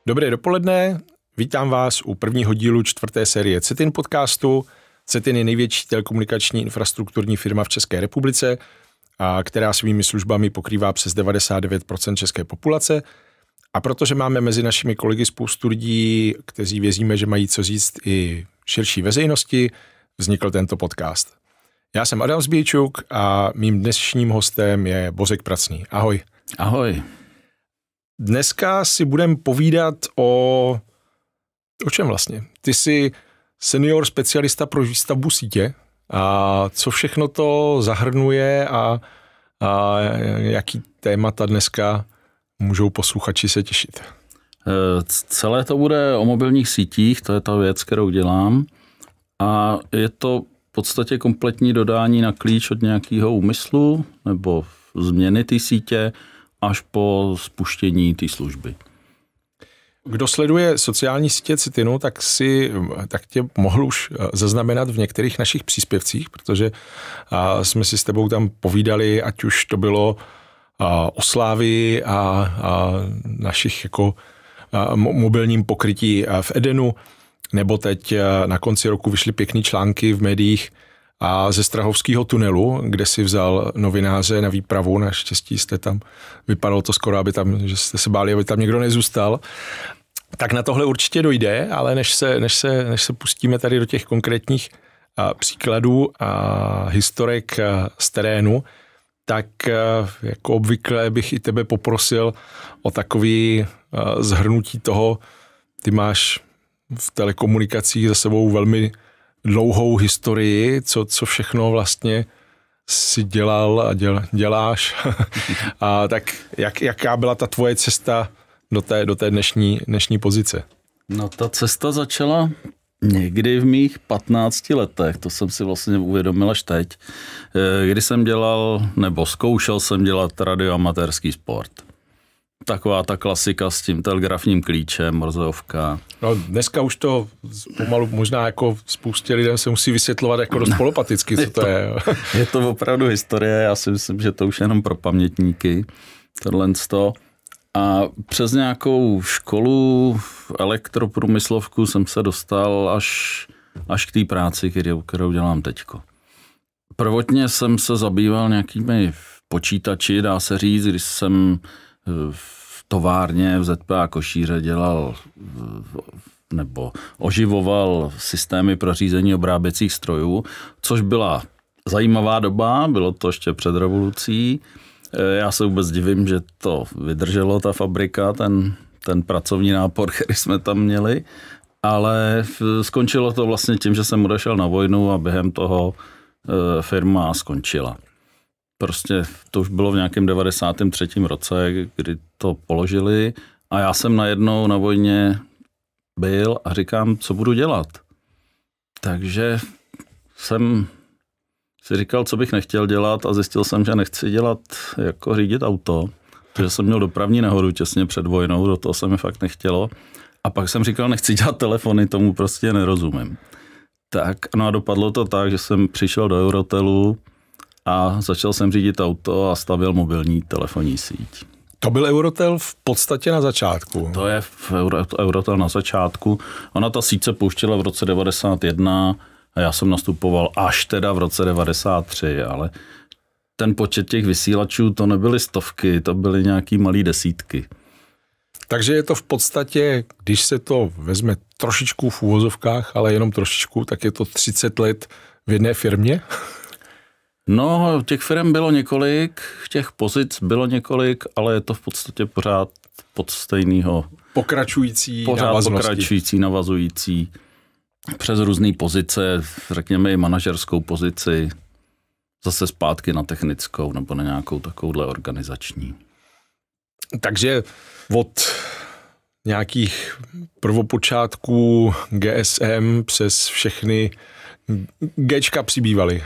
Dobré dopoledne, vítám vás u prvního dílu 4. série CETIN podcastu. CETIN je největší telekomunikační infrastrukturní firma v České republice, která svými službami pokrývá přes 99% české populace. A protože máme mezi našimi kolegy spoustu lidí, kteří věříme, že mají co říct i širší veřejnosti, vznikl tento podcast. Já jsem Adam Zbějčuk a mým dnešním hostem je Bořek Pracný. Ahoj. Ahoj. Dneska si budeme povídat o čem vlastně? Ty jsi senior specialista pro výstavbu sítě a co všechno to zahrnuje a jaký témata dneska můžou posluchači se těšit? Celé to bude o mobilních sítích, to je ta věc, kterou dělám a je to v podstatě kompletní dodání na klíč od nějakého úmyslu nebo změny té sítě až po spuštění té služby. Kdo sleduje sociální sítě CETINu, tak tě mohl už zaznamenat v některých našich příspěvcích, protože jsme si s tebou tam povídali, ať už to bylo o Slávii a našich jako mobilním pokrytí v Edenu, nebo teď na konci roku vyšly pěkný články v médiích a ze Strahovského tunelu, kde si vzal novináře na výpravu, naštěstí jste tam, vypadalo to skoro, že jste se báli, aby tam někdo nezůstal. Tak na tohle určitě dojde, ale než se pustíme tady do těch konkrétních příkladů a historek z terénu, tak jako obvykle bych i tebe poprosil o takový shrnutí toho, ty máš v telekomunikacích za sebou velmi dlouhou historii, co všechno vlastně si dělal a děláš. A tak jaká byla ta tvoje cesta do té dnešní pozice? No ta cesta začala někdy v mých 15 letech, to jsem si vlastně uvědomil až teď, kdy jsem zkoušel jsem dělat radioamatérský sport. Taková ta klasika s tím telegrafním klíčem, morzovka. No dneska už to pomalu možná jako spoustě lidem se musí vysvětlovat jako dost polopaticky, co to je. Je to opravdu historie, já si myslím, že to už je jenom pro pamětníky, tohleto. A přes nějakou školu elektroprůmyslovku jsem se dostal až k té práci, kterou dělám teďko. Prvotně jsem se zabýval nějakými počítači, dá se říct, když jsem v továrně v ZPA Košíře dělal nebo oživoval systémy pro řízení obráběcích strojů, což byla zajímavá doba, bylo to ještě před revolucí. Já se vůbec divím, že to vydrželo, ta fabrika, ten pracovní nápor, který jsme tam měli, ale skončilo to vlastně tím, že jsem odešel na vojnu a během toho firma skončila. Prostě to už bylo v nějakém 93. roce, kdy to položili a já jsem najednou na vojně byl a říkám, co budu dělat. Takže jsem si říkal, co bych nechtěl dělat a zjistil jsem, že nechci dělat jako řídit auto, protože jsem měl dopravní nehodu těsně před vojnou, do toho se mi fakt nechtělo. A pak jsem říkal, nechci dělat telefony, tomu prostě nerozumím. Tak, no a dopadlo to tak, že jsem přišel do Eurotelu a začal jsem řídit auto a stavěl mobilní telefonní síť. To byl Eurotel v podstatě na začátku. To je Eurotel na začátku. Ona ta síť se pouštěla v roce 91 a já jsem nastupoval až teda v roce 93, ale ten počet těch vysílačů to nebyly stovky, to byly nějaký malý desítky. Takže je to v podstatě, když se to vezme trošičku v úvozovkách, ale jenom trošičku, tak je to 30 let v jedné firmě? No, těch firm bylo několik, těch pozic bylo několik, ale je to v podstatě pořád pod stejného. Pokračující navazující přes různé pozice, řekněme i manažerskou pozici, zase zpátky na technickou nebo na nějakou takovouhle organizační. Takže od nějakých prvopočátků GSM přes všechny Gčka přibývaly.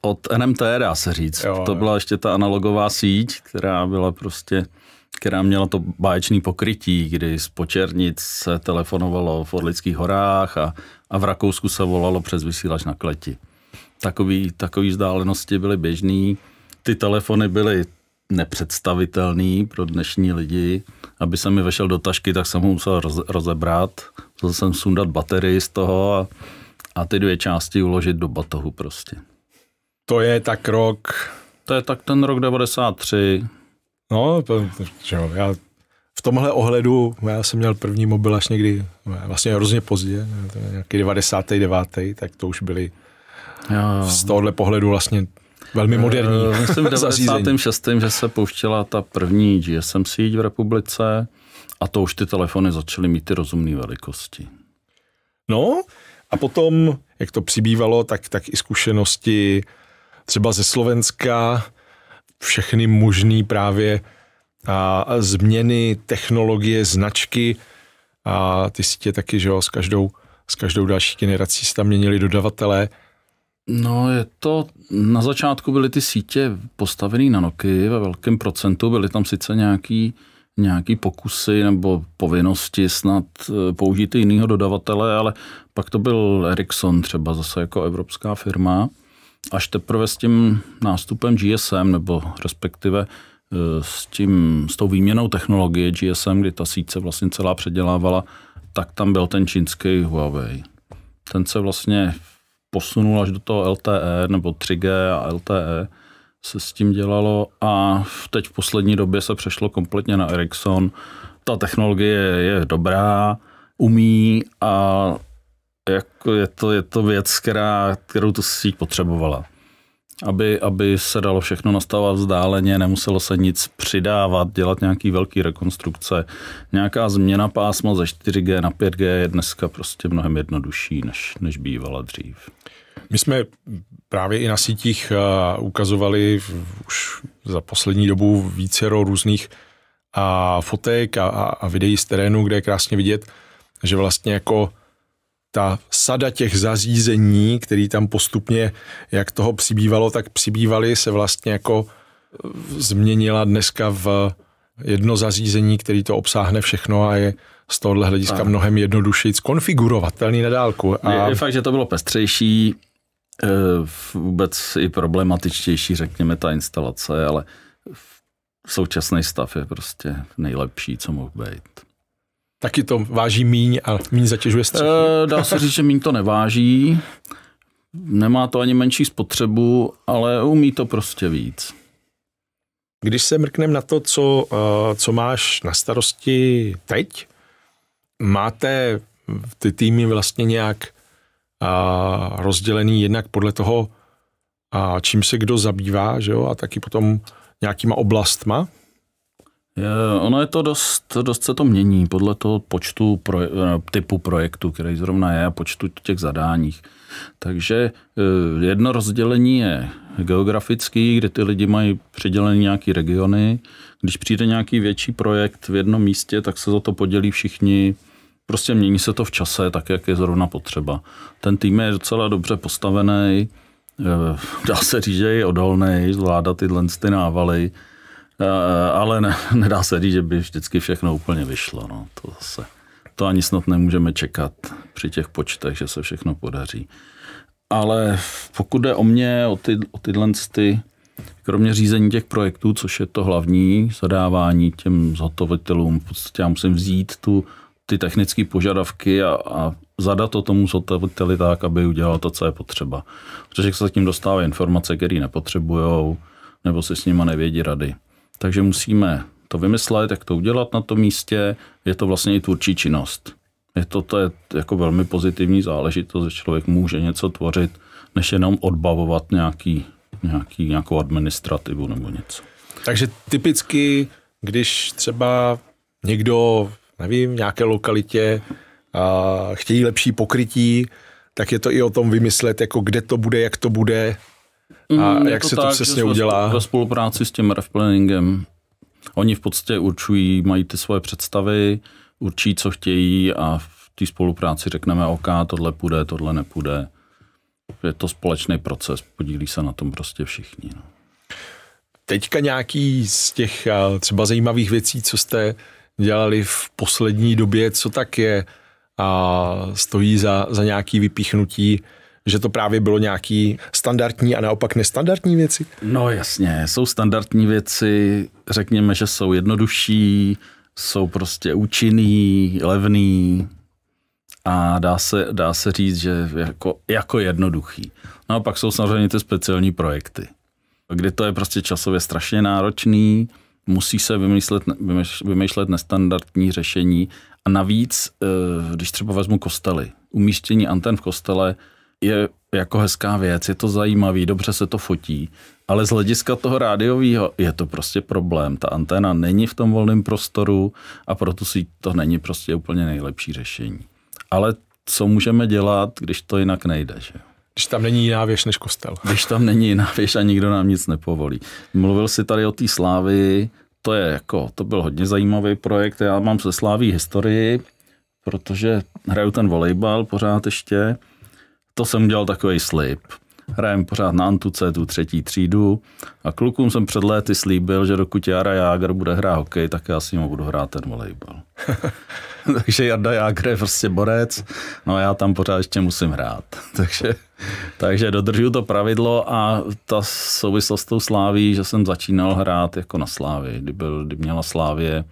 Od NMT dá se říct. Jo. To byla ještě ta analogová síť, která měla to báječné pokrytí, kdy z Počernic se telefonovalo v Orlických horách a v Rakousku se volalo přes vysílač na Kleti. Takový vzdálenosti byly běžný. Ty telefony byly nepředstavitelný pro dnešní lidi. Aby se mi vešel do tašky, tak jsem ho musel rozebrat. Musel jsem sundat baterii z toho a ty 2 části uložit do batohu prostě. To je tak rok... To je tak ten rok 93. No, já v tomhle ohledu, já jsem měl první mobil až někdy, vlastně hrozně pozdě, nějaký 99. tak to už byly z tohohle pohledu vlastně velmi moderní myslím v 96. že se pouštěla ta první GSM síť v republice a to už ty telefony začaly mít ty rozumné velikosti. No a potom, jak to přibývalo, tak i zkušenosti třeba ze Slovenska, všechny možný právě a změny, technologie, značky a ty sítě taky, že jo, s každou další generací se tam měnili dodavatelé. No na začátku byly ty sítě postavené na Nokia ve velkém procentu, byly tam sice nějaký pokusy nebo povinnosti snad použít jinýho dodavatele, ale pak to byl Ericsson třeba zase jako evropská firma. Až teprve s tím nástupem GSM, nebo respektive s tou výměnou technologie GSM, kdy ta síť se vlastně celá předělávala, tak tam byl ten čínský Huawei. Ten se vlastně posunul až do toho LTE, nebo 3G a LTE se s tím dělalo a teď v poslední době se přešlo kompletně na Ericsson. Ta technologie je dobrá, umí a jako je to věc, kterou tu síť potřebovala. Aby se dalo všechno nastavovat vzdáleně, nemuselo se nic přidávat, dělat nějaký velký rekonstrukce. Nějaká změna pásma ze 4G na 5G je dneska prostě mnohem jednodušší, než bývala dřív. My jsme právě i na sítích ukazovali už za poslední dobu vícero různých fotek a videí z terénu, kde je krásně vidět, že vlastně jako ta sada těch zařízení, který tam postupně, jak toho přibývalo, tak přibývaly, se vlastně jako změnila dneska v jedno zařízení, který to obsáhne všechno a je z tohohle hlediska mnohem jednodušší konfigurovatelný na dálku. Je fakt, že to bylo pestřejší, vůbec i problematičtější, řekněme, ta instalace, ale současný stav je prostě nejlepší, co mohl být. Taky to váží míň a míň zatěžuje střechu? Dá se říct, že míň to neváží. Nemá to ani menší spotřebu, ale umí to prostě víc. Když se mrknem na to, co máš na starosti teď, máte ty týmy vlastně nějak rozdělený jednak podle toho, čím se kdo zabývá, že jo? A taky potom nějakýma oblastma? Ono je to dost se to mění podle toho počtu typu projektu, který zrovna je a počtu těch zadáních. Takže jedno rozdělení je geografický, kde ty lidi mají přidělené nějaké regiony. Když přijde nějaký větší projekt v jednom místě, tak se za to podělí všichni. Prostě mění se to v čase, tak jak je zrovna potřeba. Ten tým je docela dobře postavený, dá se říct, že je odolný, zvládá tyhle návaly. Ale nedá se říct, že by vždycky všechno úplně vyšlo. No. To ani snad nemůžeme čekat při těch počtech, že se všechno podaří. Ale pokud jde o mě, o tyhle kromě řízení těch projektů, což je to hlavní zadávání těm zhotovitelům, v podstatě já musím vzít ty technické požadavky a zadat to tomu zhotoviteli tak, aby udělal to, co je potřeba. Protože se tím dostávají informace, které nepotřebujou, nebo si s nima nevědí rady. Takže musíme to vymyslet, jak to udělat na tom místě. Je to vlastně i tvůrčí činnost. To je jako velmi pozitivní záležitost, že člověk může něco tvořit, než jenom odbavovat nějakou administrativu nebo něco. Takže typicky, když třeba někdo, nevím, v nějaké lokalitě chtějí lepší pokrytí, tak je to i o tom vymyslet, jako kde to bude, jak to bude a jak se to přesně udělá. Ve spolupráci s tím RF-planningem. Oni v podstatě určují, mají ty svoje představy, určí, co chtějí a v té spolupráci řekneme, OK, tohle půjde, tohle nepůjde. Je to společný proces, podílí se na tom prostě všichni. No. Teďka nějaký z těch třeba zajímavých věcí, co jste dělali v poslední době, co tak je a stojí za nějaký vypíchnutí, že to právě bylo nějaký standardní a naopak nestandardní věci? No jasně, jsou standardní věci, řekněme, že jsou jednodušší, jsou prostě účinný, levný a dá se říct, že jako jednoduchý. No a pak jsou samozřejmě ty speciální projekty, kdy to je prostě časově strašně náročný, musí se vymýšlet nestandardní řešení a navíc, když třeba vezmu kostely, umístění anten v kostele je jako hezká věc, je to zajímavý, dobře se to fotí, ale z hlediska toho rádiového je to prostě problém. Ta anténa není v tom volném prostoru a proto si to není prostě úplně nejlepší řešení. Ale co můžeme dělat, když to jinak nejde, že? Když tam není jiná věž než kostel. Když tam není jiná věž a nikdo nám nic nepovolí. Mluvil jsi tady o té Slávii, to byl hodně zajímavý projekt. Já mám se Sláví historii, protože hraju ten volejbal pořád ještě. To jsem udělal takový slib. Hrajem pořád na Antuce, tu 3. třídu a klukům jsem před léty slíbil, že dokud Jarda Jágr bude hrát hokej, tak já s ním budu hrát ten volejbal. Takže Jarda Jágr je prostě borec, no a já tam pořád ještě musím hrát. Takže dodržuju to pravidlo a ta souvislost s tou Sláví, že jsem začínal hrát jako na Slávii, kdy měla Slávie,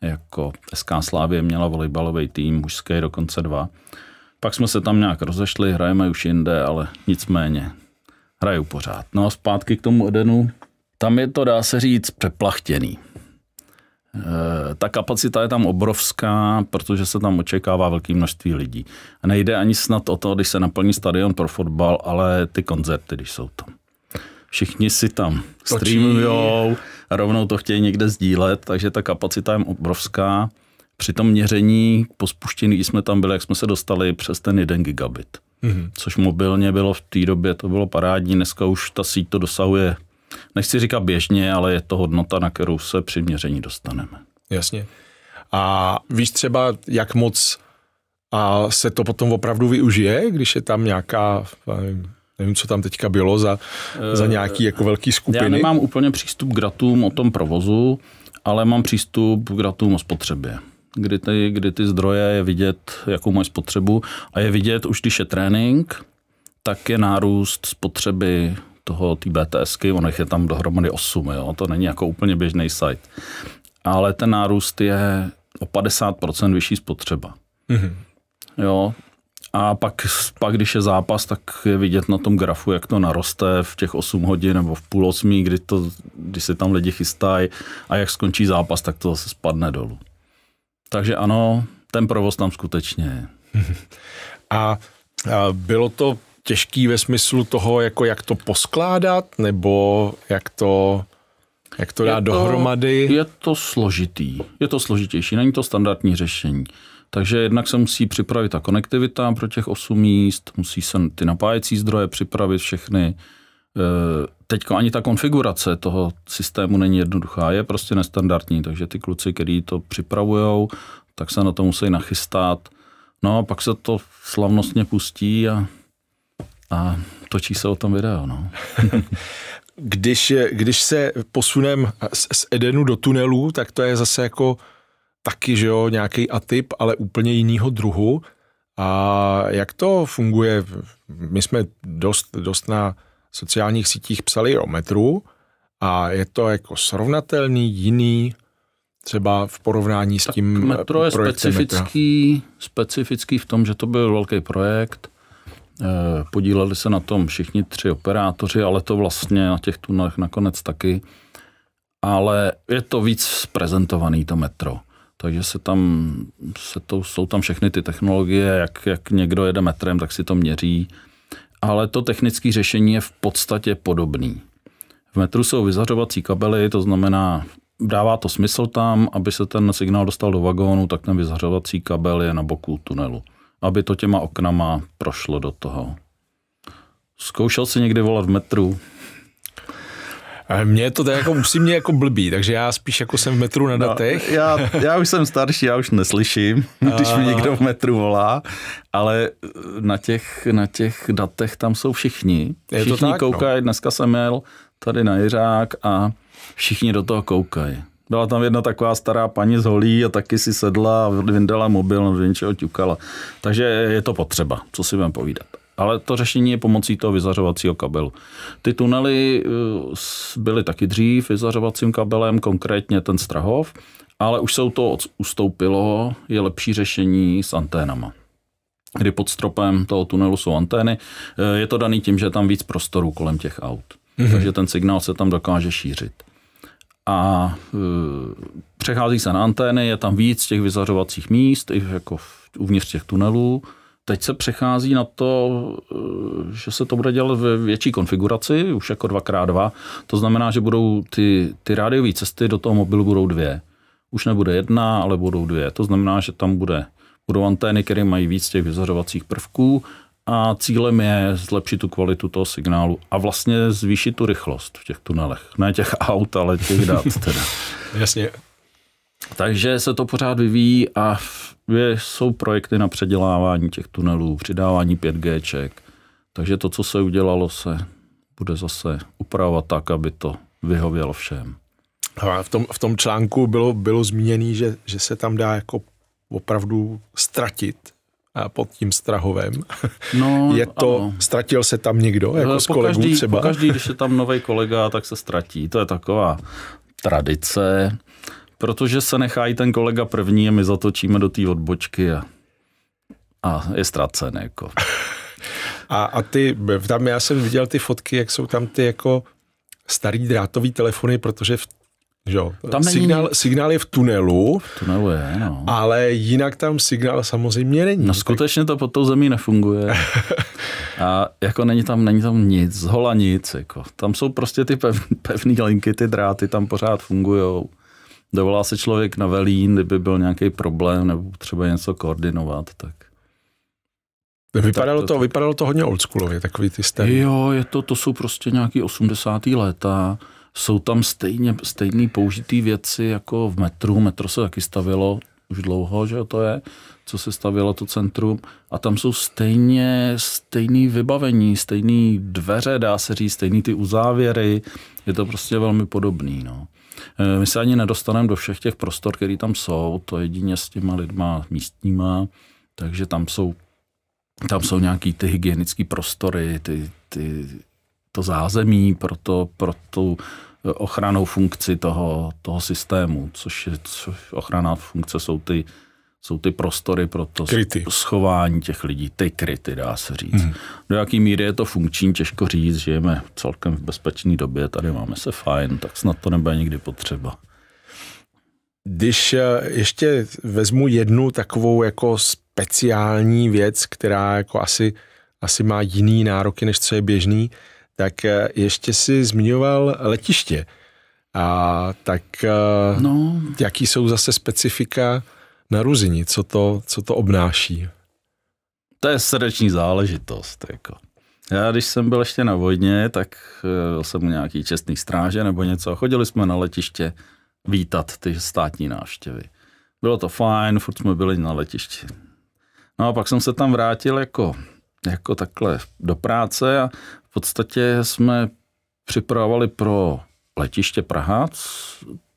jako SK Slávie měla volejbalový tým, mužský dokonce 2. Pak jsme se tam nějak rozešli, hrajeme už jinde, ale nicméně hraju pořád. No a zpátky k tomu Edenu, tam je to, dá se říct, přeplachtěný. Ta kapacita je tam obrovská, protože se tam očekává velké množství lidí. A nejde ani snad o to, když se naplní stadion pro fotbal, ale ty koncerty, když jsou tam. Všichni si tam streamujou a rovnou to chtějí někde sdílet, takže ta kapacita je obrovská. Při tom měření po spuštění, když jsme tam byli, jak jsme se dostali přes ten 1 gigabit. Což mobilně bylo v té době, to bylo parádní. Dneska už ta síť to dosahuje, nechci říkat běžně, ale je to hodnota, na kterou se při měření dostaneme. Jasně. A víš třeba, jak moc se to potom opravdu využije, když je tam nějaká, nevím, co tam teďka bylo za nějaký jako velký skupiny? Já nemám úplně přístup k datům o tom provozu, ale mám přístup k datům o spotřebě. Kdy ty zdroje je vidět, jakou mají spotřebu a je vidět, už když je trénink, tak je nárůst spotřeby té BTSky, onech je tam dohromady 8, jo? To není jako úplně běžný site. Ale ten nárůst je o 50% vyšší spotřeba. Jo? A pak, když je zápas, tak je vidět na tom grafu, jak to naroste v těch 8 hodin nebo v 7:30, když se tam lidi chystají a jak skončí zápas, tak to zase spadne dolů. Takže ano, ten provoz tam skutečně je. A bylo to těžký ve smyslu toho, jako jak to poskládat, nebo jak to dát dohromady? Je to složitý. Je to složitější, není to standardní řešení. Takže jednak se musí připravit ta konektivita pro těch 8 míst, musí se ty napájecí zdroje připravit všechny. Teďko ani ta konfigurace toho systému není jednoduchá, je prostě nestandardní, takže ty kluci, kteří to připravujou, tak se na to musí nachystat. No a pak se to slavnostně pustí a točí se o tom video. No. Když se posunem z Edenu do tunelu, tak to je zase jako taky, že jo, nějaký atyp, ale úplně jinýho druhu. A jak to funguje? My jsme dost na sociálních sítích psali o metru a je to jako srovnatelný, jiný, třeba v porovnání s tím projektem metro je specifický v tom, že to byl velký projekt. Podíleli se na tom všichni 3 operátoři, ale to vlastně na těch tunelech nakonec taky. Ale je to víc prezentovaný to metro. Takže jsou tam všechny ty technologie, jak někdo jede metrem, tak si to měří. Ale to technické řešení je v podstatě podobný. V metru jsou vyzařovací kabely, to znamená, dává to smysl tam, aby se ten signál dostal do vagónu, tak ten vyzařovací kabel je na boku tunelu. Aby to těma oknama prošlo do toho. Zkoušel jsi někdy volat v metru? Mně je to jako upřímně jako blbý, takže já spíš jako jsem v metru na datech. Já už jsem starší, já už neslyším, když mi někdo v metru volá, ale na těch datech tam jsou všichni. Všichni koukají, dneska jsem jel tady na Jiřák a všichni do toho koukají. Byla tam jedna taková stará paní z holí a taky si sedla a vyndala mobil a do něčeho ťukala. Takže je to potřeba, co si budeme povídat. ale to řešení je pomocí toho vyzařovacího kabelu. Ty tunely byly taky dřív vyzařovacím kabelem, konkrétně ten Strahov, ale už se to ustoupilo, je lepší řešení s anténama. Kdy pod stropem toho tunelu jsou antény, je to daný tím, že je tam víc prostoru kolem těch aut. Takže ten signál se tam dokáže šířit. A přechází se na antény, je tam víc těch vyzařovacích míst, i jako uvnitř těch tunelů. Teď se přechází na to, že se to bude dělat ve větší konfiguraci, už jako 2x2. To znamená, že budou ty rádiové cesty do toho mobilu budou 2. Už nebude 1, ale budou 2. To znamená, že tam budou antény, které mají víc těch vyzařovacích prvků a cílem je zlepšit tu kvalitu toho signálu a vlastně zvýšit tu rychlost v těch tunelech. Ne těch aut, ale těch dat teda. Jasně. Takže se to pořád vyvíjí a jsou projekty na předělávání těch tunelů, přidávání 5Gček. Takže to, co se udělalo, se bude zase upravovat tak, aby to vyhovělo všem. A v tom článku bylo zmíněné, že se tam dá jako opravdu ztratit pod tím Strahovem. No, ztratil se tam někdo, jako z kolegů třeba? Pokaždý, když je tam nový kolega, tak se ztratí. To je taková tradice, protože se nechají ten kolega první a my zatočíme do té odbočky a je ztracen. Jako. A tam já jsem viděl ty fotky, jak jsou tam ty jako starý drátový telefony, protože signál je v tunelu. V tunelu je, no. Ale jinak tam signál samozřejmě není. No skutečně to pod tou zemí nefunguje. A jako není tam nic, zhola nic. Jako. Tam jsou prostě ty pevné linky, ty dráty tam pořád fungujou. Dovolá se člověk na velín, kdyby byl nějaký problém nebo třeba něco koordinovat, tak. Vypadalo to hodně oldschoolově, takový ty starý. Jo, to jsou prostě nějaký 80. léta. Jsou tam stejný použitý věci jako v metru. Metro se taky stavilo už dlouho, že to je, co se stavilo to centrum. A tam jsou stejný vybavení, stejný dveře, dá se říct, stejný ty uzávěry. Je to prostě velmi podobný, no. My se ani nedostaneme do všech těch prostor, které tam jsou, to jedině s těma lidma místníma, takže tam jsou nějaký ty hygienické prostory, to zázemí pro tu ochrannou funkci toho systému, což ochranná funkce jsou ty prostory pro to schování těch lidí, ty kryty, dá se říct. Do jaký míry je to funkční, těžko říct, žijeme celkem v bezpečné době, tady máme se fajn, tak snad to nebude nikdy potřeba. Když ještě vezmu jednu takovou jako speciální věc, která jako asi má jiný nároky, než co je běžný, tak ještě si zmiňoval letiště. A tak jaký jsou zase specifika na Ruzyni? Co to obnáší? To je srdeční záležitost. Jako. Já, když jsem byl ještě na vojně, tak jsem nějaký čestný stráže nebo něco. Chodili jsme na letiště vítat ty státní návštěvy. Bylo to fajn, furt jsme byli na letišti. No a pak jsem se tam vrátil jako takhle do práce a v podstatě jsme připravovali pro letiště Praha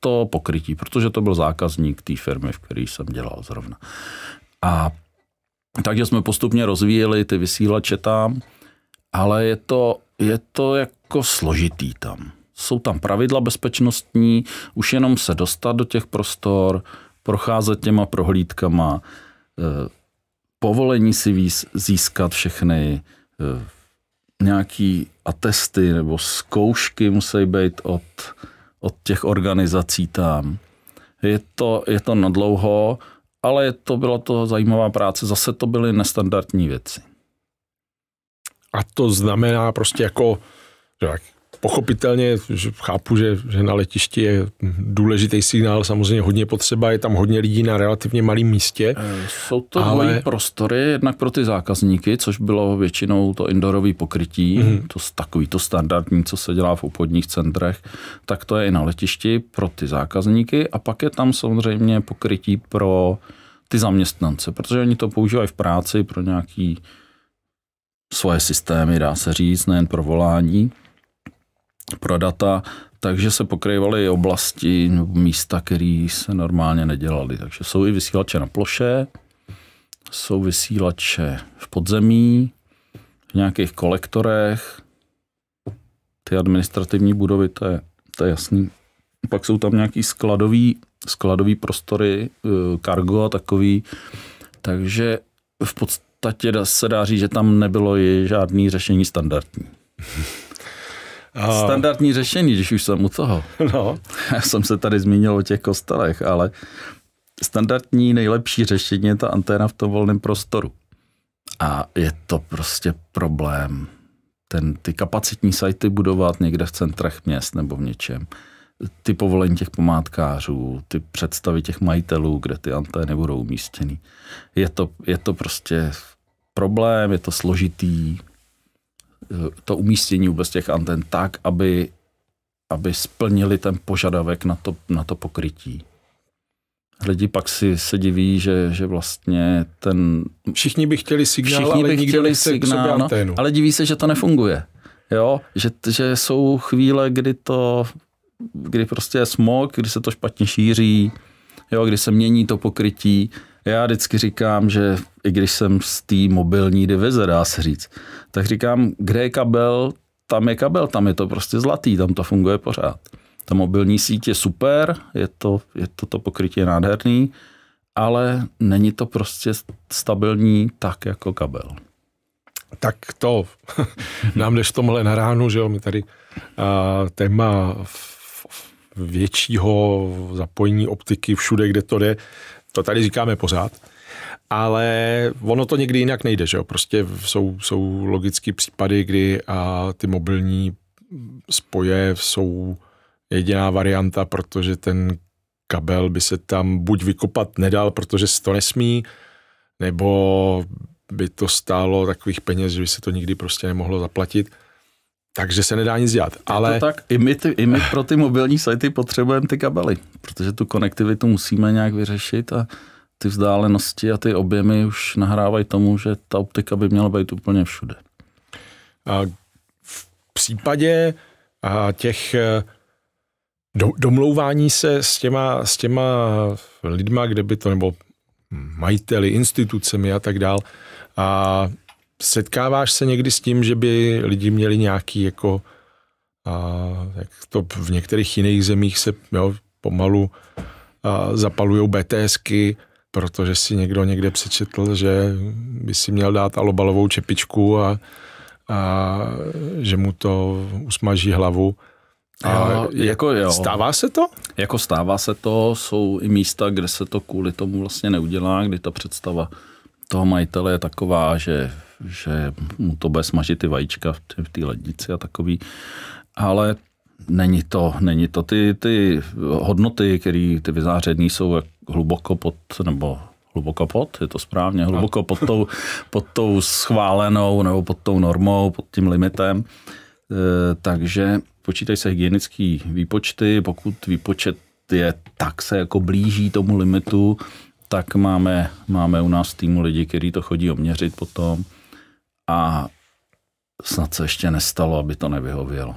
to pokrytí, protože to byl zákazník té firmy, v které jsem dělal zrovna. A takže jsme postupně rozvíjeli ty vysílače tam, ale je to jako složitý tam. Jsou tam pravidla bezpečnostní, už jenom se dostat do těch prostor, procházet těma prohlídkama, povolení si získat všechny, nějaký atesty nebo zkoušky musí být od těch organizací tam. Je to nadlouho, ale byla to zajímavá práce. Zase to byly nestandardní věci. A to znamená prostě jako, pochopitelně že chápu, že na letišti je důležitý signál, samozřejmě hodně potřeba, je tam hodně lidí na relativně malém místě. Jsou to dvojí prostory, jednak pro ty zákazníky, což bylo většinou to indoorový pokrytí, takový to standardní, co se dělá v obchodních centrech, tak to je i na letišti pro ty zákazníky a pak je tam samozřejmě pokrytí pro ty zaměstnance, protože oni to používají v práci pro nějaký svoje systémy, dá se říct, nejen pro volání, pro data, takže se pokrývaly oblasti nebo místa, které se normálně nedělaly. Takže jsou i vysílače na ploše, jsou vysílače v podzemí v nějakých kolektorech, ty administrativní budovy, to je jasný. Pak jsou tam nějaký skladový prostory, cargo a takový, takže v podstatě se dá říct, že tam nebylo i žádný řešení standardní. Standardní řešení, když už jsem u toho. No. Já jsem se tady zmínil o těch kostelech, ale standardní nejlepší řešení je ta anténa v tom volném prostoru. A je to prostě problém. Ty kapacitní sajty budovat někde v centrech měst nebo v něčem. Ty povolení těch památkářů, ty představy těch majitelů, kde ty antény budou umístěny. Je to prostě problém, je to složitý. To umístění vůbec těch antén tak, aby splnili ten požadavek na to pokrytí. Lidi pak se diví, že vlastně všichni by chtěli signál, ale nikdo nechce k sobě anténu. Ale diví se, že to nefunguje. Jo? Že jsou chvíle, kdy prostě je smog, kdy se to špatně šíří, jo? Kdy se mění to pokrytí. Já vždycky říkám, že i když jsem z té mobilní divize, dá se říct, tak říkám, kde je kabel, tam je to prostě zlatý, tam to funguje pořád. Ta mobilní síť je super, je to pokrytí nádherný, ale není to prostě stabilní tak jako kabel. Tak to nám jdeš v tomhle na ránu, že jo, my tady téma většího zapojení optiky všude, kde to jde, to tady říkáme pořád, ale ono to někdy jinak nejde, že jo, prostě jsou logicky případy, kdy ty mobilní spoje jsou jediná varianta, protože ten kabel by se tam buď vykopat nedal, protože se to nesmí, nebo by to stálo takových peněz, že by se to nikdy prostě nemohlo zaplatit. Takže se nedá nic dělat. Ale tak i my pro ty mobilní sajty potřebujeme ty kabely, protože tu konektivitu musíme nějak vyřešit a ty vzdálenosti a ty objemy už nahrávají tomu, že ta optika by měla být úplně všude. V případě těch domlouvání se s těma lidma, kde by to, nebo majiteli, institucemi a tak dál, a setkáváš se někdy s tím, že by lidi měli nějaký jako, jak to v některých jiných zemích se pomalu zapalujou BTSky, protože si někdo někde přečetl, že by si měl dát alobalovou čepičku a že mu to usmaží hlavu. Stává se to? Jako stává se to, jsou i místa, kde se to kvůli tomu vlastně neudělá, kdy ta představa toho majitele je taková, že mu to bude smažit ty vajíčka v té lednici a takový, ale není to. Ty hodnoty, které ty vyzářený jsou hluboko pod, je to správně, hluboko pod tou schválenou nebo pod tou normou, pod tím limitem, takže počítají se hygienický výpočty, pokud výpočet je tak se jako blíží tomu limitu, tak máme u nás v týmu lidi, kteří to chodí oměřit potom a snad se ještě nestalo, aby to nevyhovělo.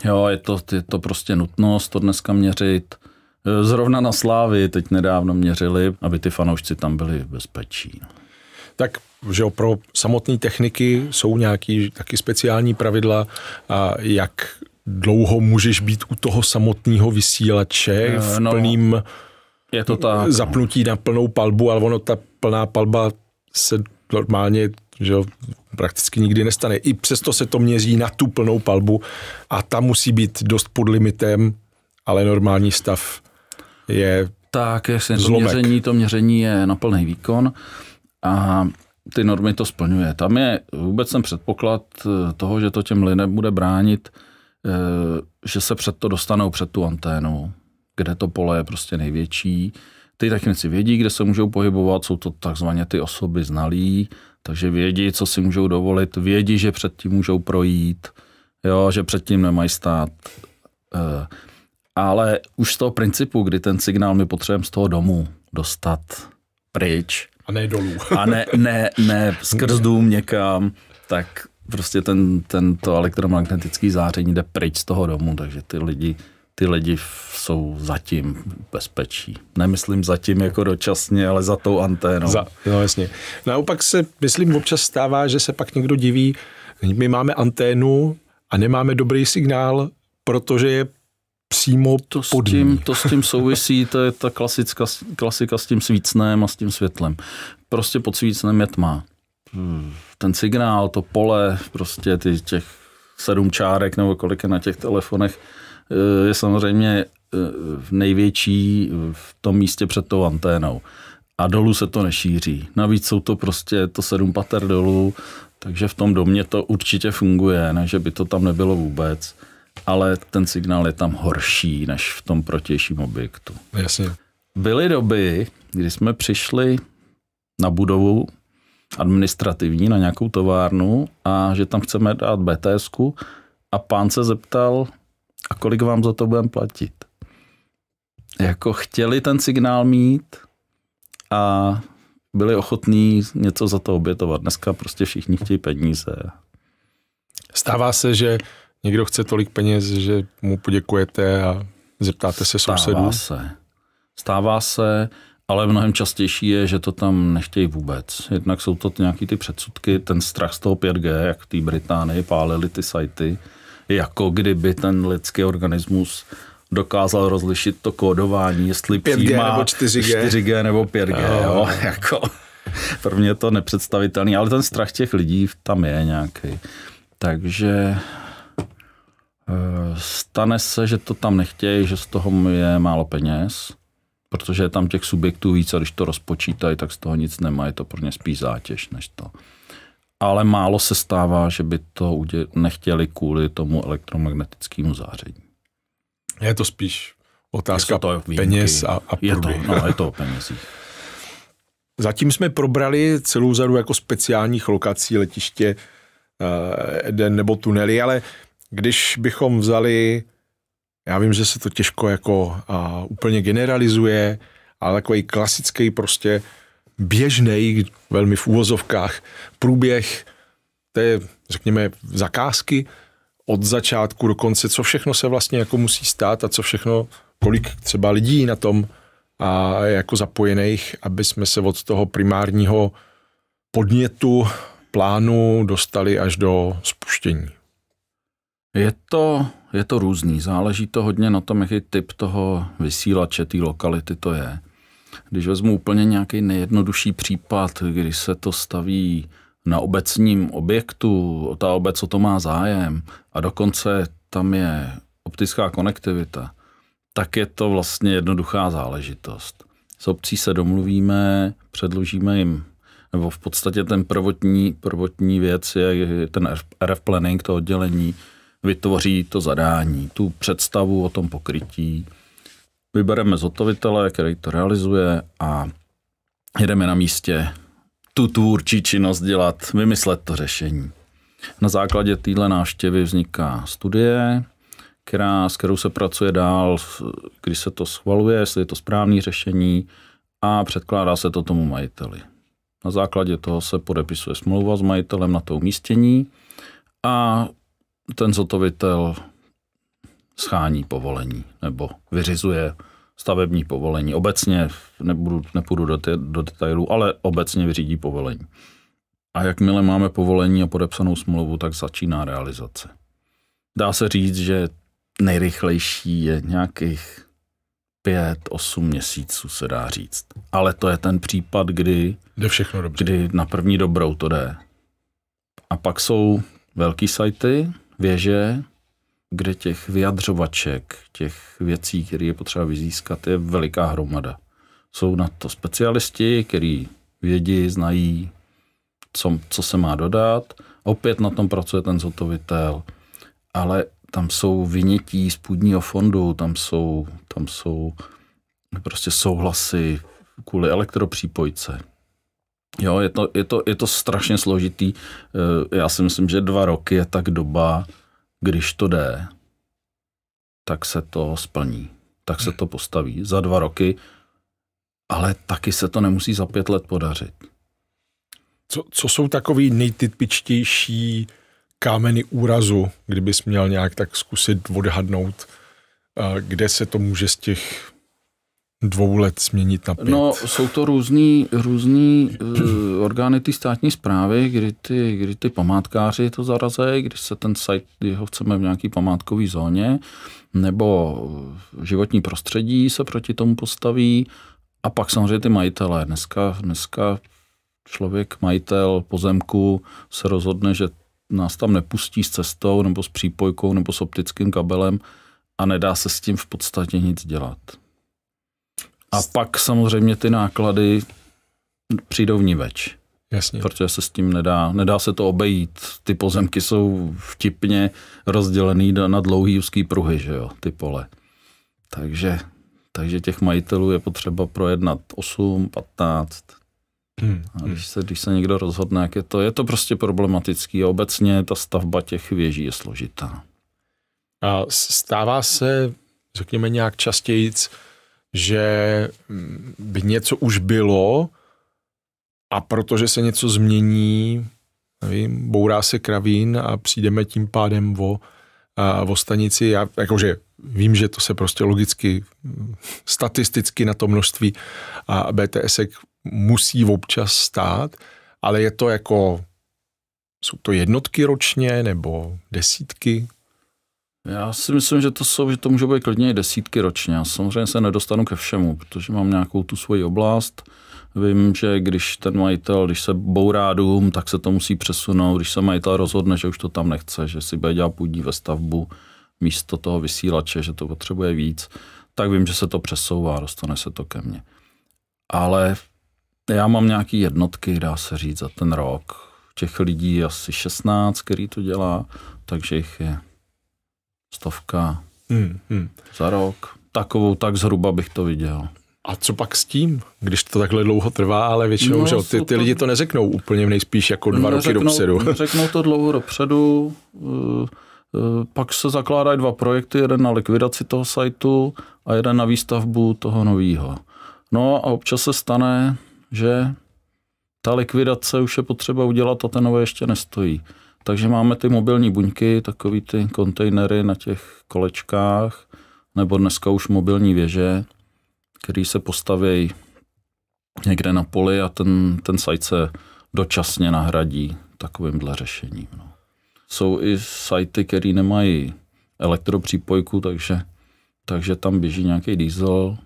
Jo, je to prostě nutnost to dneska měřit. Zrovna na Slávii teď nedávno měřili, aby ty fanoušci tam byli v bezpečí. Tak, že pro samotné techniky jsou nějaký taky speciální pravidla, jak dlouho můžeš být u toho samotného vysílače v plným je to tak, zapnutí na plnou palbu, ale ono ta plná palba se normálně prakticky nikdy nestane. I přesto se to měří na tu plnou palbu a ta musí být dost pod limitem, ale normální stav je tak, jasně, to měření je na plný výkon a ty normy to splňuje. Tam je vůbec ten předpoklad toho, že to těm lidem bude bránit, že se před to dostanou před tu anténu, kde to pole je prostě největší. Ty technici vědí, kde se můžou pohybovat, jsou to takzvaně ty osoby znalí, takže vědí, co si můžou dovolit, vědí, že předtím můžou projít, jo, že předtím nemají stát. Ale už z toho principu, kdy ten signál my potřebujeme z toho domu dostat pryč. A ne dolů. A ne skrz dům někam, tak prostě to elektromagnetické záření jde pryč z toho domu, takže ty lidi ty lidi jsou zatím bezpečí. Nemyslím zatím jako dočasně, ale za tou anténou. No jasně. Naopak se, myslím, občas stává, že se pak někdo diví, my máme anténu a nemáme dobrý signál, protože je přímo pod ní. To s tím souvisí, to je ta klasika s tím svícnem a s tím světlem. Prostě pod svícnem je tma. Ten signál, to pole, prostě těch 7 čárek nebo kolik je na těch telefonech, je samozřejmě největší v tom místě před tou anténou. A dolů se to nešíří. Navíc jsou to prostě to 7 pater dolů, takže v tom domě to určitě funguje, ne, že by to tam nebylo vůbec, ale ten signál je tam horší než v tom protějším objektu. Jasně. Byly doby, kdy jsme přišli na budovu administrativní, na nějakou továrnu a že tam chceme dát BTSku a pán se zeptal, a kolik vám za to budeme platit. Jako chtěli ten signál mít a byli ochotní něco za to obětovat. Dneska prostě všichni chtějí peníze. Stává se, že někdo chce tolik peněz, že mu poděkujete a zeptáte se sousedů? Stává se, ale mnohem častější je, že to tam nechtějí vůbec. Jednak jsou to nějaký ty předsudky, ten strach z toho 5G, jak v té Británii pálili ty sajty, jako kdyby ten lidský organismus dokázal rozlišit to kódování, jestli 5G přijímá nebo 4G nebo 5G. Jo, jako, pro mě je to nepředstavitelný, ale ten strach těch lidí tam je nějaký. Takže stane se, že to tam nechtějí, že z toho je málo peněz, protože je tam těch subjektů víc a když to rozpočítají, tak z toho nic nemají, to pro ně spíš zátěž než to. Ale málo se stává, že by to nechtěli kvůli tomu elektromagnetickému záření. Je to spíš otázka peněz a prudy. Je to o penězích. Zatím jsme probrali celou řadu jako speciálních lokací, letiště, den nebo tunely, ale když bychom vzali, já vím, že se to těžko jako úplně generalizuje, ale takový klasický prostě běžnej, velmi v úvozovkách, průběh té, řekněme, zakázky od začátku do konce, co všechno se vlastně jako musí stát a co všechno, kolik třeba lidí na tom a jako zapojených, aby jsme se od toho primárního podnětu, plánu dostali až do spuštění. Je to různý, záleží to hodně na tom, jaký typ toho vysílače, té lokality to je. Když vezmu úplně nějaký nejjednodušší případ, kdy se to staví na obecním objektu, ta obec o to má zájem a dokonce tam je optická konektivita, tak je to vlastně jednoduchá záležitost. S obcí se domluvíme, předložíme jim, nebo v podstatě ten prvotní věc je ten RF planning, to oddělení, vytvoří to zadání, tu představu o tom pokrytí. Vybereme zhotovitele, který to realizuje a jedeme na místě tu tvůrčí činnost dělat, vymyslet to řešení. Na základě téhle návštěvy vzniká studie, s kterou se pracuje dál, když se to schvaluje, jestli je to správné řešení a předkládá se to tomu majiteli. Na základě toho se podepisuje smlouva s majitelem na to umístění a ten zhotovitel schání povolení nebo vyřizuje stavební povolení. Obecně, nepůjdu do detailů, ale obecně vyřídí povolení. A jakmile máme povolení a podepsanou smlouvu, tak začíná realizace. Dá se říct, že nejrychlejší je nějakých 5-8 měsíců, se dá říct. Ale to je ten případ, kdy na první dobrou to jde. A pak jsou velký sajty, věže, kde těch vyjadřovaček, těch věcí, které je potřeba vyzískat, je veliká hromada. Jsou na to specialisti, kteří vědí, znají, co se má dodat. Opět na tom pracuje ten zhotovitel, ale tam jsou vynětí z půdního fondu, tam jsou prostě souhlasy kvůli elektropřípojce. Jo, je to strašně složitý. Já si myslím, že 2 roky je tak doba, když to jde, tak se to splní, tak se to postaví za 2 roky, ale taky se to nemusí za 5 let podařit. Co jsou takový nejtypičtější kámeny úrazu, kdybys měl nějak tak zkusit odhadnout, kde se to může z těch 2 let změnit na 5? No, jsou to různý orgány té státní správy, kdy ty památkáři to zarazejí, když se ten site, kdy ho chceme v nějaký památkové zóně, nebo životní prostředí se proti tomu postaví, a pak samozřejmě ty majitelé. Dneska člověk, majitel pozemku, se rozhodne, že nás tam nepustí s cestou, nebo s přípojkou, nebo s optickým kabelem a nedá se s tím v podstatě nic dělat. A pak samozřejmě ty náklady přijdou vniveč. Jasně. Protože se s tím nedá se to obejít. Ty pozemky jsou vtipně rozdělený na dlouhý úzký pruhy, že jo, ty pole. Takže těch majitelů je potřeba projednat 8, 15. A když se někdo rozhodne, jak je to prostě problematický. A obecně ta stavba těch věží je složitá. A stává se, řekněme nějak častějíc, že by něco už bylo a protože se něco změní, nevím, bourá se kravín a přijdeme tím pádem o stanici. Já jakože vím, že to se prostě logicky, statisticky na to množství a BTSek musí občas stát, ale je to jako, jsou to jednotky ročně nebo desítky? Já si myslím, že to může být klidně i desítky ročně. Já samozřejmě se nedostanu ke všemu, protože mám nějakou tu svoji oblast. Vím, že když ten majitel, když se bourá dům, tak se to musí přesunout. Když se majitel rozhodne, že už to tam nechce, že si bude dělat půdní ve stavbu místo toho vysílače, že to potřebuje víc, tak vím, že se to přesouvá, dostane se to ke mně. Ale já mám nějaký jednotky, dá se říct, za ten rok. Těch lidí je asi 16, který to dělá, takže jich je 100 za rok. Takovou tak zhruba bych to viděl. A co pak s tím, když to takhle dlouho trvá, ale většinou, že ty lidi to neřeknou úplně nejspíš jako 2 roky dopředu. Řeknou to dlouho dopředu, pak se zakládají 2 projekty, jeden na likvidaci toho sajtu a jeden na výstavbu toho novýho. No a občas se stane, že ta likvidace už je potřeba udělat a ten nový ještě nestojí. Takže máme ty mobilní buňky, takový ty kontejnery na těch kolečkách, nebo dneska už mobilní věže, který se postaví někde na poli a ten site se dočasně nahradí takovýmhle řešením. No. Jsou i sajty, které nemají elektropřípojku, takže tam běží nějaký diesel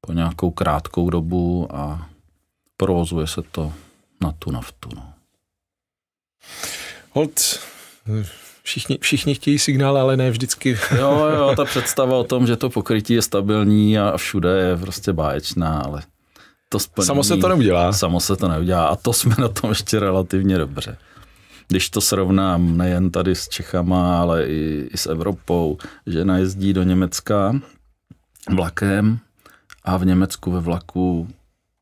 po nějakou krátkou dobu a provozuje se to na tu naftu. No. Holt, všichni chtějí signál, ale ne vždycky. Jo, ta představa o tom, že to pokrytí je stabilní a všude je prostě báječná, ale to splnění, Samo se to neudělá. Samo se to neudělá a to jsme na tom ještě relativně dobře. Když to srovnám nejen tady s Čechama, ale i s Evropou, že najezdí do Německa vlakem a v Německu ve vlaku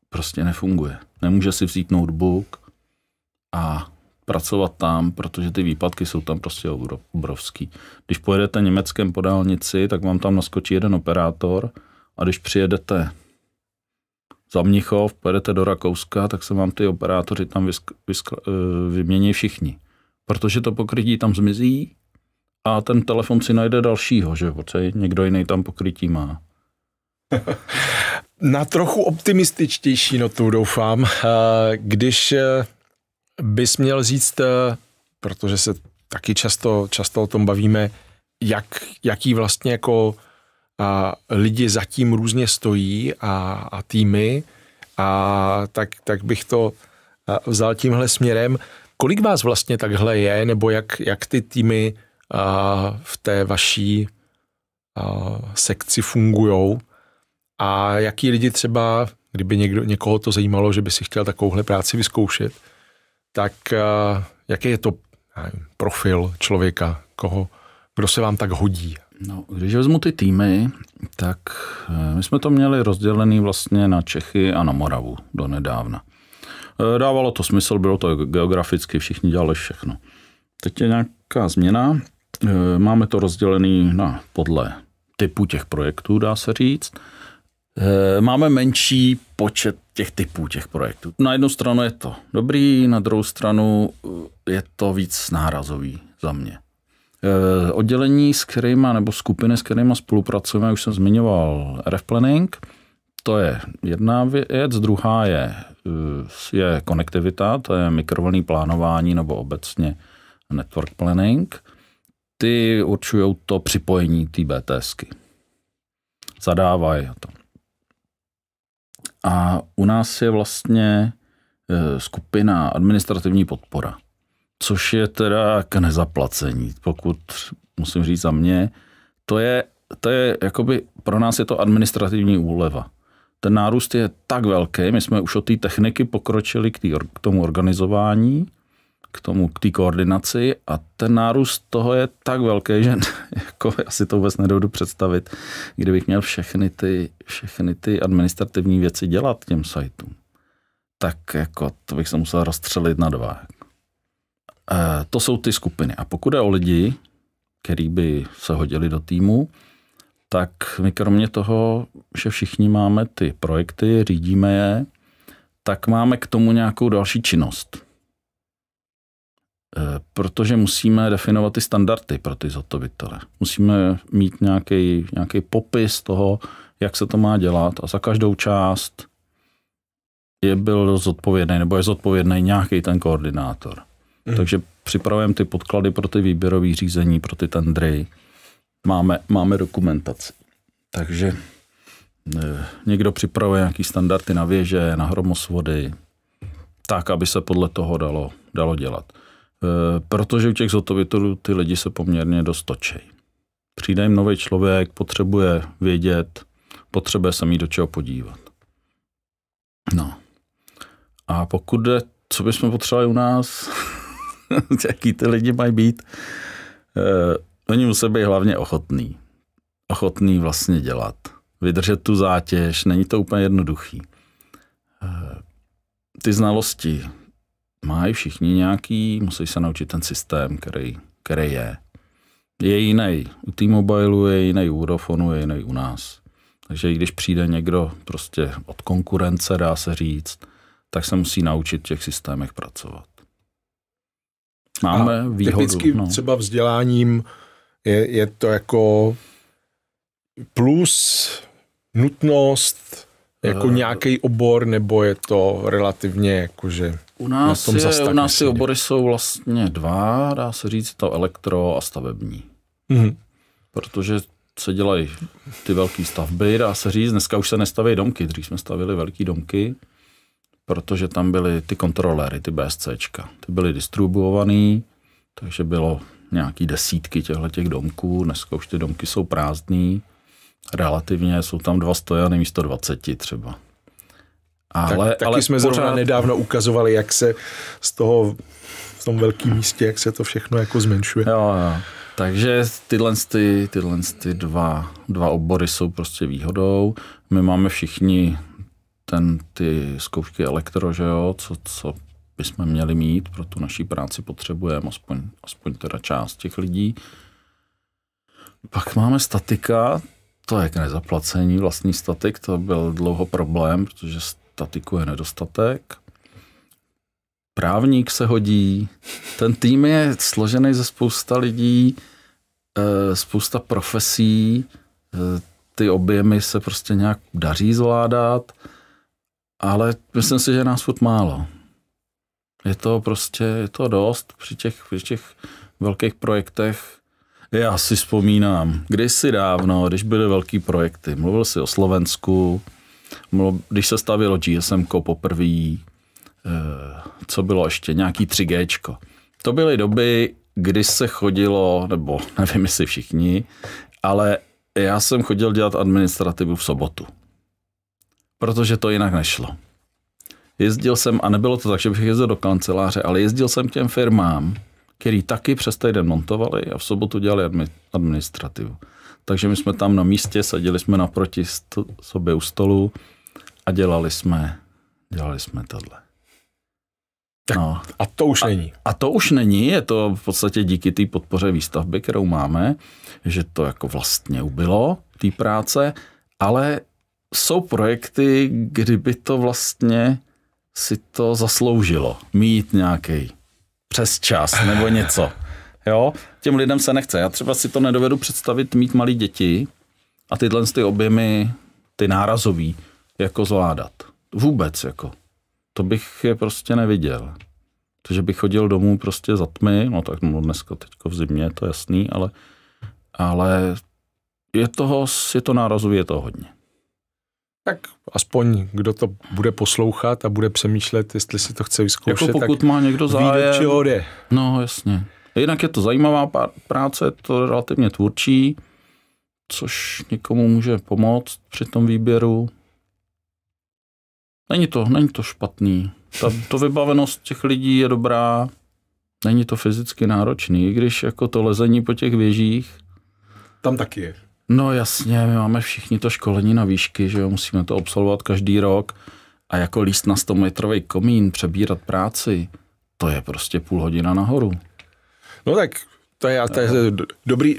prostě nefunguje. Nemůže si vzít notebook a pracovat tam, protože ty výpadky jsou tam prostě obrovský. Když pojedete Německem po dálnici, tak vám tam naskočí jeden operátor a když přijedete za Mnichov, pojedete do Rakouska, tak se vám ty operátoři tam vymění všichni. Protože to pokrytí tam zmizí a ten telefon si najde dalšího, že protože někdo jiný tam pokrytí má. Na trochu optimističtější notu doufám, když bys měl říct, protože se taky často o tom bavíme, jaký vlastně jako lidi zatím různě stojí a týmy, tak bych to vzal tímhle směrem. Kolik vás vlastně takhle je, nebo jak ty týmy v té vaší sekci fungujou a jaký lidi třeba, kdyby někoho to zajímalo, že by si chtěl takovouhle práci vyzkoušet, tak jaký je to profil člověka, kdo se vám tak hodí? No, když vezmu ty týmy, tak my jsme to měli rozdělený vlastně na Čechy a na Moravu do nedávna. Dávalo to smysl, bylo to geograficky, všichni dělali všechno. Teď je nějaká změna, máme to rozdělený podle typu těch projektů, dá se říct. Máme menší počet těch typů těch projektů. Na jednu stranu je to dobrý, na druhou stranu je to víc nárazový za mě. Oddělení, s kterýma, nebo skupiny, s kterýma spolupracujeme, už jsem zmiňoval RF Planning, to je jedna věc, druhá je konektivita, to je mikrovlnný plánování nebo obecně network planning. Ty určují to připojení té BTSky. Zadávají to. A u nás je vlastně skupina administrativní podpora, což je teda k nezaplacení, pokud musím říct za mě, to je jakoby, pro nás je to administrativní úleva. Ten nárůst je tak velký, my jsme už od té techniky pokročili k tomu organizování, k té koordinaci a ten nárůst toho je tak velký, že jako, já si to vůbec nedovedu představit, kdybych měl všechny ty administrativní věci dělat těm sajtům. Tak jako to bych se musel rozstřelit na 2. To jsou ty skupiny. A pokud je o lidi, který by se hodili do týmu, tak my kromě toho, že všichni máme ty projekty, řídíme je, tak máme k tomu nějakou další činnost. Protože musíme definovat ty standardy pro ty zhotovitele. Musíme mít nějaký popis toho, jak se to má dělat a za každou část byl zodpovědný nebo je zodpovědný nějaký ten koordinátor. Takže připravujeme ty podklady pro ty výběrové řízení, pro ty tendry. Máme dokumentaci. Takže někdo připravuje nějaký standardy na věže, na hromosvody, tak, aby se podle toho dalo dělat. Protože u těch zhotovitelů ty lidi se poměrně dost točí. Přijde jim nový člověk, potřebuje vědět, potřebuje se mít do čeho podívat. No. A pokud jde, co bychom potřebovali u nás, jaký ty lidi mají být, oni musí být hlavně ochotný vlastně dělat. Vydržet tu zátěž, není to úplně jednoduchý. Ty znalosti mají všichni nějaký, musí se naučit ten systém, který je. Je jiný u T-Mobileu, je jiný u Vodafonu, je jiný u nás. Takže i když přijde někdo prostě od konkurence, dá se říct, tak se musí naučit v těch systémech pracovat. Máme výhodu. Technicky třeba vzděláním je to jako plus nutnost, jako nějaký obor, nebo je to relativně jakože u nás ty obory jsou vlastně 2, dá se říct, to elektro a stavební. Mm-hmm. Protože se dělají ty velké stavby, dá se říct, dneska už se nestaví domky, dřív jsme stavili velké domky, protože tam byly ty kontroléry, ty BSCčka. Ty byly distribuovaný, takže bylo nějaký desítky těch domků, dneska už ty domky jsou prázdný, relativně jsou tam 2 stojany místo 20 třeba. Taky jsme zrovna nedávno ukazovali, jak se z toho v tom velkém místě, jak se to všechno jako zmenšuje. Jo. Takže tyhle dva obory jsou prostě výhodou. My máme všichni ty zkoušky elektro, že jo, co bychom měli mít, pro tu naší práci potřebujeme, aspoň teda část těch lidí. Pak máme statika, to je k nezaplacení, vlastní statik, to byl dlouho problém, protože statiku je nedostatek. Právník se hodí, ten tým je složený ze spousta lidí, spousta profesí, ty objemy se prostě nějak daří zvládat, ale myslím si, že je nás furt málo. Je to dost při těch velkých projektech. Já si vzpomínám, kdysi dávno, když byly velký projekty, mluvil si o Slovensku, když se stavilo GSM-ko poprvé, co bylo ještě, nějaký 3Gčko. To byly doby, kdy se chodilo, nebo nevím, jestli všichni, ale já jsem chodil dělat administrativu v sobotu. Protože to jinak nešlo. Jezdil jsem, a nebylo to tak, že bych jezdil do kanceláře, ale jezdil jsem k těm firmám, který taky přes týden montovali a v sobotu dělali administrativu. Takže my jsme tam na místě, seděli jsme naproti sobě u stolu a dělali jsme tohle. No. A to už není. A to už není, je to v podstatě díky té podpoře výstavby, kterou máme, že to jako vlastně ubylo, té práce, ale jsou projekty, kdyby to vlastně si to zasloužilo, mít nějaký přes čas nebo něco. Jo? těm lidem se nechce. Já třeba si to nedovedu představit mít malé děti a tyhle ty objemy, ty nárazový, jako zvládat. Vůbec, jako. To bych je prostě neviděl. Takže bych chodil domů prostě za tmy, no tak dneska teďko v zimě, to je jasný, ale je to nárazový, je to hodně. Tak aspoň, kdo to bude poslouchat a bude přemýšlet, jestli si to chce vyzkoušet, jako pokud má někdo zájem. Čeho jde. No, jasně. Jinak je to zajímavá práce, je to relativně tvůrčí, což někomu může pomoct při tom výběru. Není to špatný. To vybavenost těch lidí je dobrá, není to fyzicky náročný, i když jako to lezení po těch věžích. Tam taky je. No jasně, my máme všichni to školení na výšky, že jo, musíme to absolvovat každý rok a jako líst na 100-metrový komín, přebírat práci, to je prostě půl hodina nahoru. No tak to je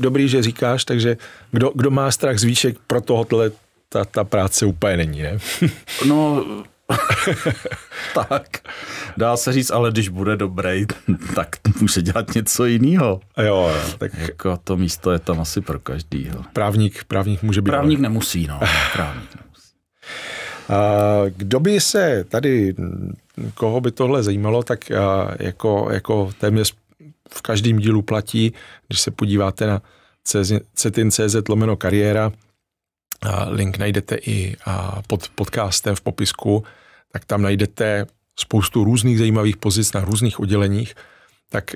dobrý, že říkáš, takže kdo má strach z výšek, pro tohohle ta práce úplně není, ne? No, tak, dá se říct, ale když bude dobrý, tak může dělat něco jiného. Jo, tak jako to místo je tam asi pro každýho. Právník může být. Právník nemusí, no. Právník nemusí. Kdo by se tady, koho by tohle zajímalo, tak jako téměř v každém dílu platí, když se podíváte na cetin.cz/kariéra, link najdete i pod podcastem v popisku, tak tam najdete spoustu různých zajímavých pozic na různých odděleních, tak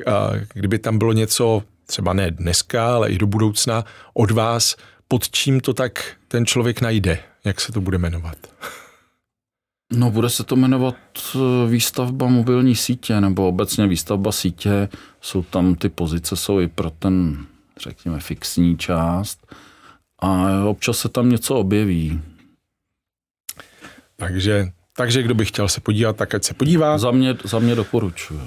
kdyby tam bylo něco, třeba ne dneska, ale i do budoucna, od vás, pod čím to tak ten člověk najde, jak se to bude jmenovat? No, bude se to jmenovat výstavba mobilní sítě, nebo obecně výstavba sítě. Jsou tam ty pozice, jsou i pro ten, řekněme, fixní část. A občas se tam něco objeví. Takže kdo by chtěl se podívat, tak ať se podívá. Za mě doporučuji.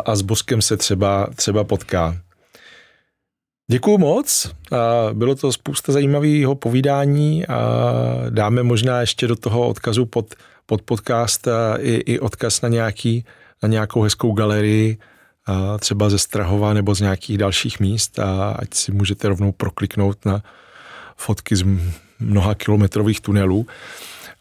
a s Boskem se třeba potká. Děkuju moc. Bylo to spousta zajímavého povídání a dáme možná ještě do toho odkazu pod podcast i odkaz na nějakou hezkou galerii, třeba ze Strahova nebo z nějakých dalších míst, a ať si můžete rovnou prokliknout na fotky z mnoha kilometrových tunelů.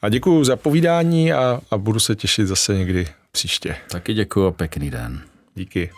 A děkuju za povídání a budu se těšit zase někdy příště. Taky děkuju a pěkný den. Díky.